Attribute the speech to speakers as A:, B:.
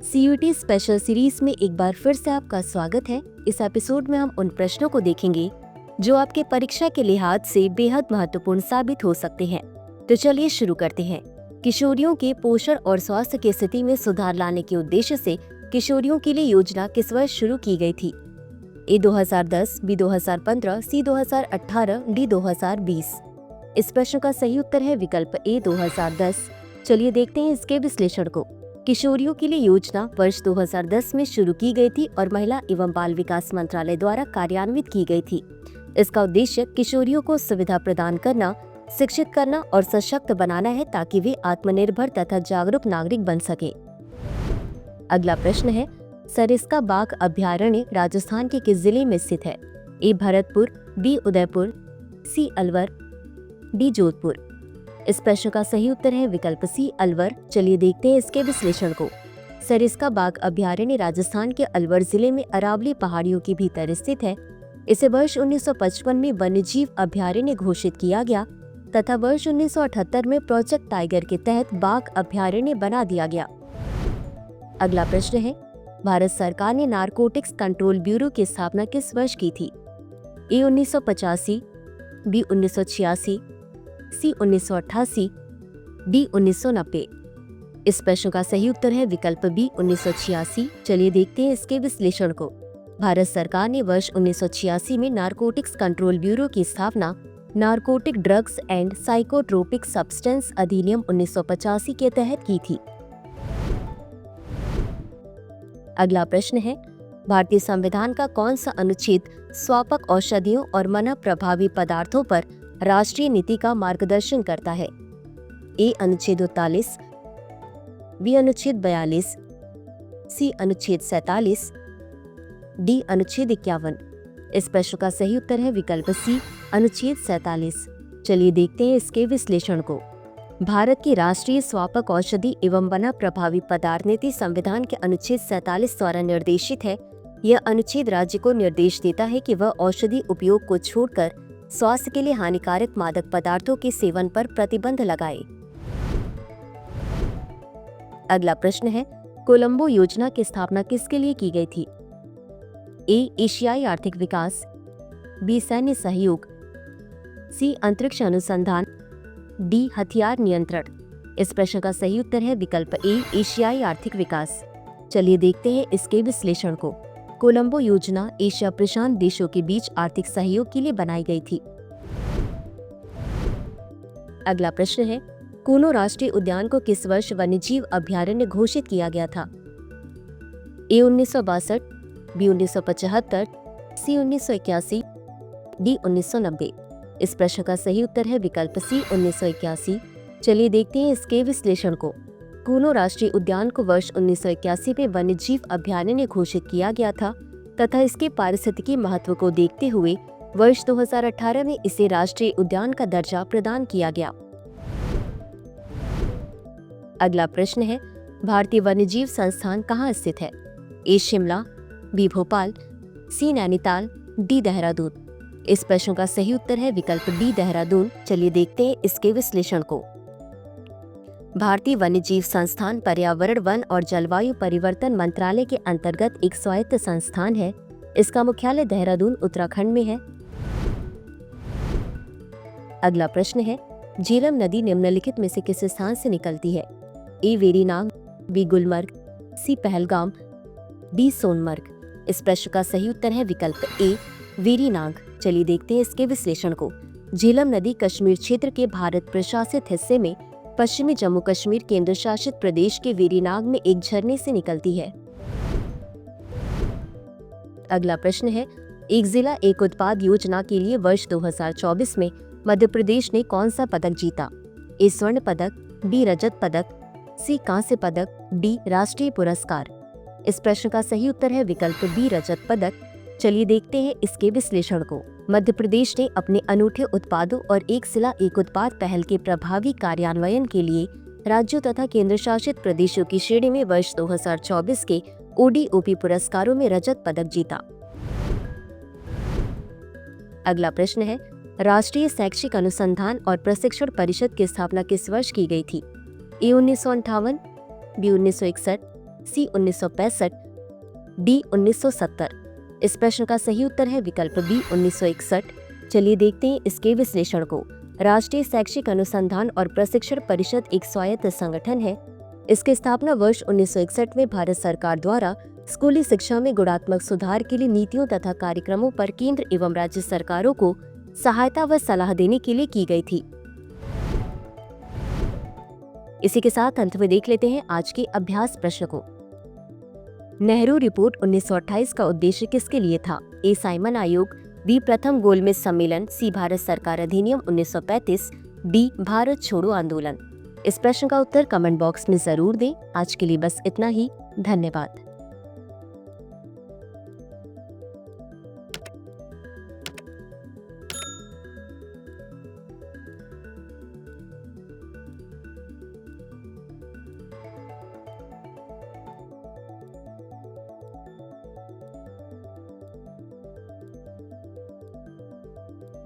A: CUT special series में एक बार फिर से आपका स्वागत है। इस एपिसोड में हम उन प्रश्नों को देखेंगे जो आपके परीक्षा के लिहाज से बेहद महत्वपूर्ण साबित हो सकते हैं। तो चलिए शुरू करते हैं। किशोरियों के पोषण और स्वास्थ्य की स्थिति में सुधार लाने के उद्देश्य से किशोरियों के लिए योजना किस वर्ष शुरू की गई थी? ए 2010, बी 2015, सी 2018, डी 2020। इस प्रश्न का सही उत्तर है विकल्प ए 2010। चलिए देखते हैं इसके विश्लेषण को। किशोरियों के लिए योजना वर्ष 2010 में शुरू की गई थी और महिला एवं बाल विकास मंत्रालय द्वारा कार्यान्वित की गई थी। इसका उद्देश्य किशोरियों को सुविधा प्रदान करना, शिक्षित करना और सशक्त बनाना है ताकि वे आत्मनिर्भर तथा जागरूक नागरिक बन सके। अगला प्रश्न है, सरिस्का बाघ अभयारण्य राजस्थान के किस जिले में स्थित है? ए भरतपुर, बी उदयपुर, सी अलवर, डी जोधपुर। इस प्रश्न का सही उत्तर है विकल्प सी अलवर। चलिए देखते हैं इसके विश्लेषण को। सरिस्का बाघ अभयारण्य राजस्थान के अलवर जिले में अरावली पहाड़ियों के भीतर स्थित है। इसे वर्ष 1955 में वन्यजीव अभयारण्य घोषित किया गया तथा वर्ष 1978 में प्रोजेक्ट टाइगर के तहत बाघ अभयारण्य बना दिया गया। अगला प्रश्न है, भारत सरकार ने नारकोटिक्स कंट्रोल ब्यूरो की स्थापना किस वर्ष की थी? ए 1985, बी 1986, सी 1988, डी 1990। इस प्रश्न का सही उत्तर है विकल्प बी 1986। चलिए देखते हैं इसके विश्लेषण को। भारत सरकार ने वर्ष 1986 में नारकोटिक्स कंट्रोल ब्यूरो की स्थापना narcotic drugs and psychotropic substance अधिनियम 1985 के तहत की थी। अगला प्रश्न है, भारतीय संविधान का कौन सा अनुच्छेद स्वापक औषधियों और मना प्रभावी पदार्थों पर राष्ट्रीय नीति का मार्गदर्शन करता है? ए अनुच्छेद 43, बी अनुच्छेद 42, सी अनुच्छेद 47, डी अनुच्छेद 51। इस प्रश्न का सही उत्तर है विकल्प सी अनुच्छेद 47। चलिए देखते हैं इसके विश्लेषण को। भारत की राष्ट्रीय स्वापक औषधि एवं वना प्रभावी पदार्थ नीति संविधान के अनुच्छेद 47 द्वारा निर्देशित है। यह अनुच्छेद राज्य को निर्देश देता है कि वह औषधि उपयोग को छोड़कर स्वास्थ्य के लिए हानिकारक मादक पदार्थों के सेवन पर प्रतिबंध लगाए। अगला प्रश्न है, कोलंबो योजना की स्थापना किसके लिए की गई थी? ए एशियाई आर्थिक विकास, बी सैन्य सहयोग, सी अंतरिक्ष अनुसंधान, डी हथियार नियंत्रण। इस प्रश्न का सही उत्तर है विकल्प ए एशियाई आर्थिक विकास। चलिए देखते हैं इसके विश्लेषण को। कोलंबो योजना एशिया प्रशांत देशों के बीच आर्थिक सहयोग के लिए बनाई गई थी। अगला प्रश्न है, कूनो राष्ट्रीय उद्यान को किस वर्ष वन्यजीव अभयारण्य घोषित किया गया था? ए 1962, बी 1975, सी 1981, डी 1990। इस प्रश्न का सही उत्तर है विकल्प सी 1981। चलिए देखते हैं इसके विश्लेषण को। कूनो राष्ट्रीय उद्यान को वर्ष 1981 में वन्यजीव अभयारण्य घोषित किया गया था तथा इसके पारिस्थितिकी महत्व को देखते हुए वर्ष 2018 में इसे राष्ट्रीय उद्यान का दर्जा प्रदान किया गया। अगला प्रश्न है, भारतीय वन्यजीव संस्थान कहाँ स्थित है? ए शिमला, बी भोपाल, सी नैनीताल, डी देहरादून। इस प्रश्न का सही उत्तर है विकल्प डी देहरादून। चलिए देखते हैं इसके विश्लेषण को। भारतीय वन्यजीव संस्थान पर्यावरण, वन और जलवायु परिवर्तन मंत्रालय के अंतर्गत एक स्वायत्त संस्थान है। इसका मुख्यालय देहरादून, उत्तराखंड में है। अगला प्रश्न है, झेलम नदी निम्नलिखित में से किस स्थान से निकलती है? ए वेरीनाग, बी गुलमर्ग, सी पहलगाम, डी सोनमर्ग। इस प्रश्न का सही उत्तर है विकल्प ए वेरीनाग। चलिए देखते हैं इसके विश्लेषण को। झेलम नदी कश्मीर क्षेत्र के भारत प्रशासित हिस्से में पश्चिमी जम्मू कश्मीर केंद्र शासित प्रदेश के वेरीनाग में एक झरने से निकलती है। अगला प्रश्न है, एक जिला एक उत्पाद योजना के लिए वर्ष 2024 में मध्य प्रदेश ने कौन सा पदक जीता? ए स्वर्ण पदक, बी रजत पदक, सी कांस्य पदक, डी राष्ट्रीय पुरस्कार। इस प्रश्न का सही उत्तर है विकल्प बी रजत पदक। चलिए देखते हैं इसके विश्लेषण को। मध्य प्रदेश ने अपने अनूठे उत्पादों और एक जिला एक उत्पाद पहल के प्रभावी कार्यान्वयन के लिए राज्यों तथा केंद्र शासित प्रदेशों की श्रेणी में वर्ष 2024 के ओडीओपी पुरस्कारों में रजत पदक जीता। अगला प्रश्न है, राष्ट्रीय शैक्षिक अनुसंधान और प्रशिक्षण परिषद की स्थापना किस वर्ष की गई थी? ए 1958, बी 1961, सी 1965, डी 1970। इस प्रश्न का सही उत्तर है विकल्प बी 1961। चलिए देखते हैं इसके विश्लेषण को। राष्ट्रीय शैक्षिक अनुसंधान और प्रशिक्षण परिषद एक स्वायत्त संगठन है। इसकी स्थापना वर्ष 1961 में भारत सरकार द्वारा स्कूली शिक्षा में गुणात्मक सुधार के लिए नीतियों तथा कार्यक्रमों पर केंद्र एवं राज्य सरकारों को सहायता व सलाह देने के लिए की गई थी। इसी के साथ अंत में देख लेते हैं आज के अभ्यास प्रश्न को। नेहरू रिपोर्ट 1928 का उद्देश्य किसके लिए था? ए साइमन आयोग, बी प्रथम गोलमेज सम्मेलन, सी भारत सरकार अधिनियम 1935, डी भारत छोड़ो आंदोलन। इस प्रश्न का उत्तर कमेंट बॉक्स में जरूर दें। आज के लिए बस इतना ही। धन्यवाद।